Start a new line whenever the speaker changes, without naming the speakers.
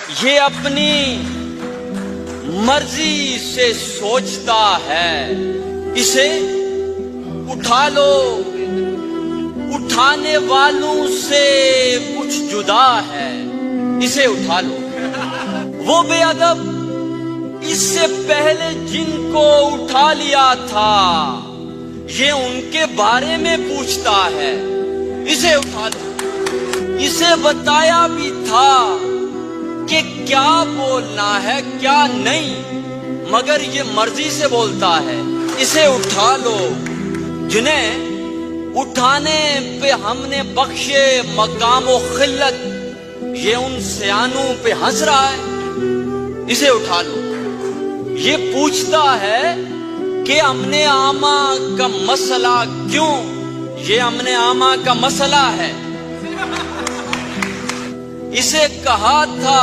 یہ اپنی مرضی سے سوچتا ہے، اسے اٹھا لو، اٹھانے والوں سے کچھ جدا ہے، اسے اٹھا لو۔ وہ بے ادب اس سے پہلے جن کو اٹھا لیا تھا، یہ ان کے بارے میں پوچھتا ہے، اسے اٹھا لو۔ اسے بتایا بھی تھا کہ کیا بولنا ہے کیا نہیں، مگر یہ مرضی سے بولتا ہے، اسے اٹھا لو۔ جنہیں اٹھانے پہ ہم نے بخشے مقام و خلت، یہ ان سیانوں پہ ہنس رہا ہے، اسے اٹھا لو۔ یہ پوچھتا ہے کہ امن عامہ کا مسئلہ کیوں، یہ امن عامہ کا مسئلہ ہے۔ اسے کہا تھا